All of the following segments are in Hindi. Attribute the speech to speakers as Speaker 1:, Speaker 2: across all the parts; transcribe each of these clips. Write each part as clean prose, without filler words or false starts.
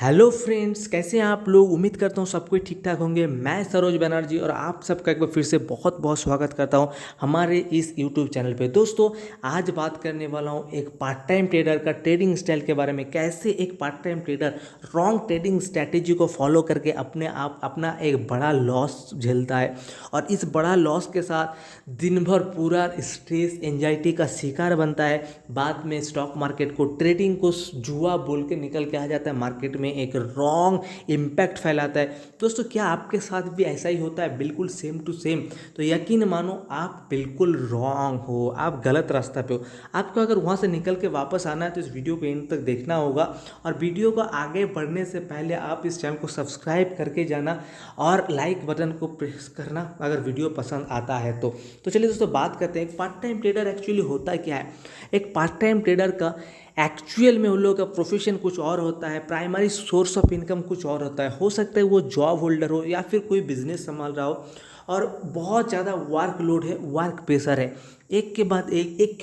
Speaker 1: हेलो फ्रेंड्स, कैसे हैं आप लोग। उम्मीद करता हूँ सब कुछ ठीक ठाक होंगे। मैं सरोज बनर्जी और आप सबका एक बार फिर से बहुत बहुत स्वागत करता हूँ हमारे इस यूट्यूब चैनल पे। दोस्तों, आज बात करने वाला हूँ एक पार्ट टाइम ट्रेडर का ट्रेडिंग स्टाइल के बारे में। कैसे एक part time trader wrong trading strategy को फॉलो करके अपना एक बड़ा लॉस झेलता है और इस बड़ा लॉस के साथ दिन भर पूरा स्ट्रेस एंजाइटी का शिकार बनता है। बाद में स्टॉक मार्केट को ट्रेडिंग को जुआ बोल के निकल के आ जाता है, मार्केट में एक रॉन्ग इम्पैक्ट फैलाता है। दोस्तों, क्या आपके साथ भी ऐसा ही होता है? बिल्कुल सेम टू सेम। तो यकीन मानो आप बिल्कुल रॉन्ग हो, आप गलत रास्ता पे हो। आपको अगर वहाँ से निकल के वापस आना है तो इस वीडियो को एंड तक देखना होगा और वीडियो को आगे बढ़ने से पहले आप इस चैनल को सब्सक्राइब करके जाना और लाइक बटन को प्रेस करना अगर वीडियो पसंद आता है तो चलिए दोस्तों, बात करते हैं एक पार्ट टाइम ट्रेडर एक्चुअली होता क्या है। एक पार्ट टाइम ट्रेडर का एक्चुअल में उन लोगों का प्रोफेशन कुछ और होता है, प्राइमरी सोर्स ऑफ इनकम कुछ और होता है। हो सकता है वो जॉब होल्डर हो या फिर कोई बिजनेस संभाल रहा हो और बहुत ज़्यादा वर्क लोड है, वर्क प्रेशर है, एक के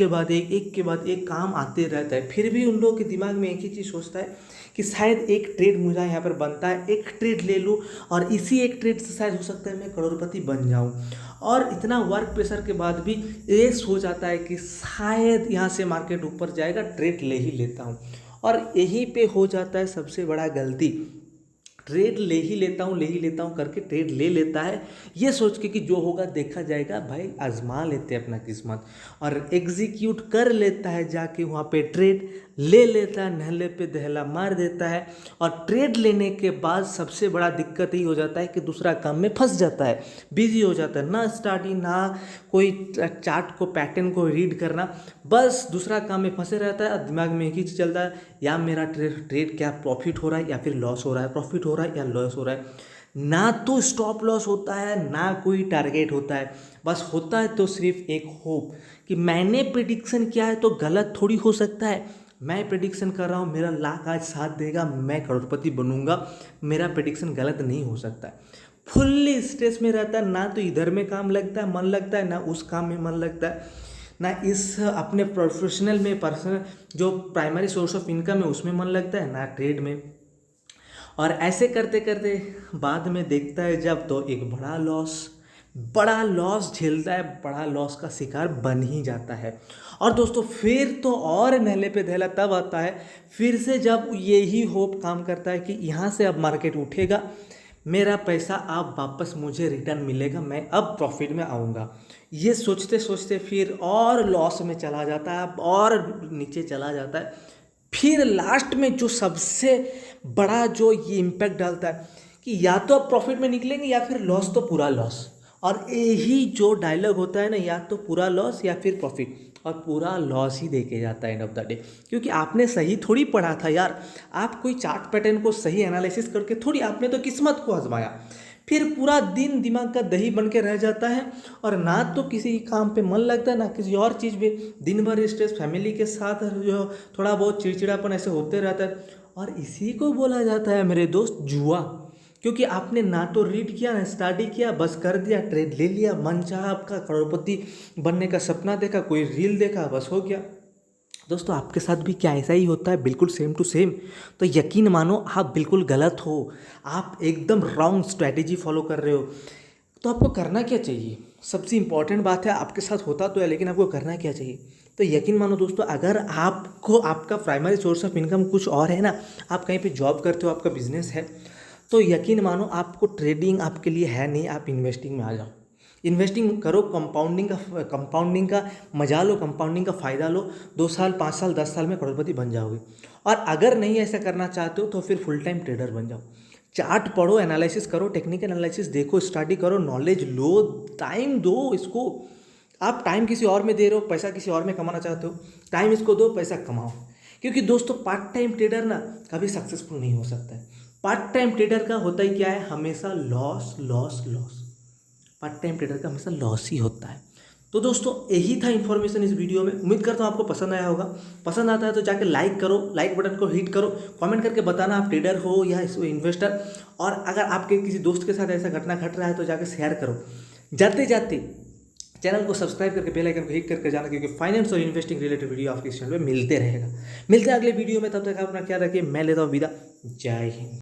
Speaker 1: बाद एक काम आते रहता है। फिर भी उन लोगों के दिमाग में एक ही चीज़ सोचता है कि शायद एक ट्रेड मुझे यहाँ पर बनता है, एक ट्रेड ले लूँ और इसी एक ट्रेड से शायद हो सकता है मैं करोड़पति बन जाऊँ। और इतना वर्क प्रेशर के बाद भी ये सोच आता है कि शायद यहाँ से मार्केट ऊपर जाएगा, ट्रेड ले ही लेता हूँ। और यहीं पे हो जाता है सबसे बड़ा गलती। ट्रेड ले ही लेता हूँ करके ट्रेड ले लेता है, ये सोच के कि जो होगा देखा जाएगा। भाई, आजमा लेते हैं अपना किस्मत और एग्जीक्यूट कर लेता है, जाके वहाँ पे ट्रेड ले लेता है, नहले पे दहला मार देता है। और ट्रेड लेने के बाद सबसे बड़ा दिक्कत ही हो जाता है कि दूसरा काम में फंस जाता है, बिजी हो जाता है, ना स्टडी ना कोई चार्ट को पैटर्न को रीड करना, बस दूसरा काम में फंसे रहता है और दिमाग में एक ही चीज़ चलता है, या मेरा ट्रेड क्या प्रॉफिट हो रहा है या फिर लॉस हो रहा है, प्रॉफिट हो रहा है या लॉस हो रहा है। ना तो स्टॉप लॉस होता है ना कोई टारगेट होता है, बस होता है तो सिर्फ एक होप कि मैंने प्रिडिक्शन किया है तो गलत थोड़ी हो सकता है। मैं प्रिडिक्शन कर रहा हूँ, मेरा लाख आज साथ देगा, मैं करोड़पति बनूंगा, मेरा प्रिडिक्शन गलत नहीं हो सकता है। फुल्ली स्ट्रेस में रहता है, ना तो इधर में काम लगता है मन लगता है, ना उस काम में मन लगता है, ना इस अपने प्रोफेशनल में पर्सनल जो प्राइमरी सोर्स ऑफ इनकम है उसमें मन लगता है, ना ट्रेड में। और ऐसे करते करते बाद में देखता है जब तो एक बड़ा लॉस झेलता है, बड़ा लॉस का शिकार बन ही जाता है। और दोस्तों, फिर तो और नहले पे दहला तब आता है फिर से जब यही होप काम करता है कि यहाँ से अब मार्केट उठेगा, मेरा पैसा अब वापस मुझे रिटर्न मिलेगा, मैं अब प्रॉफिट में आऊँगा। ये सोचते सोचते फिर और लॉस में चला जाता है और नीचे चला जाता है। फिर लास्ट में जो सबसे बड़ा जो ये इम्पैक्ट डालता है कि या तो आप प्रॉफिट में निकलेंगे या फिर लॉस तो पूरा लॉस। और यही जो डायलॉग होता है ना, या तो पूरा लॉस या फिर प्रॉफिट, और पूरा लॉस ही देके जाता है एंड ऑफ द डे। क्योंकि आपने सही थोड़ी पढ़ा था यार, आप कोई चार्ट पैटर्न को सही एनालिसिस करके थोड़ी, आपने तो किस्मत को आजमाया। फिर पूरा दिन दिमाग का दही बन के रह जाता है और ना तो किसी काम पे मन लगता है ना किसी और चीज़ पे। दिन भर स्ट्रेस, फैमिली के साथ जो थोड़ा बहुत चिड़चिड़ापन ऐसे होते रहता है। और इसी को बोला जाता है मेरे दोस्त जुआ। क्योंकि आपने ना तो रीड किया ना स्टडी किया, बस कर दिया, ट्रेड ले लिया, मन चाहा आपका, करोड़पति बनने का सपना देखा, कोई रील देखा, बस हो गया। दोस्तों, आपके साथ भी क्या ऐसा ही होता है? बिल्कुल सेम टू सेम। तो यकीन मानो आप बिल्कुल गलत हो, आप एकदम रॉन्ग स्ट्रैटेजी फॉलो कर रहे हो। तो आपको करना क्या चाहिए? सबसे इंपॉर्टेंट बात है, आपके साथ होता तो है लेकिन आपको करना क्या चाहिए? तो यकीन मानो दोस्तों, अगर आपको आपका प्राइमरी सोर्स ऑफ इनकम कुछ और है ना, आप कहीं पे जॉब करते हो, आपका बिजनेस है, तो यकीन मानो आपको ट्रेडिंग आपके लिए है नहीं, आप इन्वेस्टिंग में आ जाओ। इन्वेस्टिंग करो, कंपाउंडिंग का मजा लो, कंपाउंडिंग का फ़ायदा लो। 2 साल 5 साल 10 साल में करोड़पति बन जाओगे। और अगर नहीं ऐसा करना चाहते हो तो फिर फुल टाइम ट्रेडर बन जाओ। चार्ट पढ़ो, एनालिसिस करो, टेक्निकल एनालिसिस देखो, स्टडी करो, नॉलेज लो, टाइम दो इसको। आप टाइम किसी और में दे रहे हो, पैसा किसी और में कमाना चाहते हो, टाइम इसको दो, पैसा कमाओ। क्योंकि दोस्तों, पार्ट टाइम ट्रेडर ना कभी सक्सेसफुल नहीं हो सकता है। पार्ट टाइम ट्रेडर का होता ही क्या है? हमेशा loss loss loss. Part time trader का हमेशा लॉस ही होता है। तो दोस्तों, यही था इन्फॉर्मेशन इस वीडियो में। उम्मीद करता हूँ आपको पसंद आया होगा। पसंद आता है तो जाके लाइक करो, लाइक बटन को हिट करो, कमेंट करके बताना आप ट्रेडर हो या इन्वेस्टर। और अगर आपके किसी दोस्त के साथ ऐसा घटना घट रहा है तो जाके शेयर करो। जाते जाते चैनल को सब्सक्राइब करके बेल आइकन को हिट करके जाना, क्योंकि फाइनेंस और इन्वेस्टिंग रिलेटेड वीडियो आपके इस चैनल पे मिलते रहेगा। मिलते हैं अगले वीडियो में, तब तक आप अपना ख्याल रखिए। मैं लेता हूँ विदा। जय हिंद।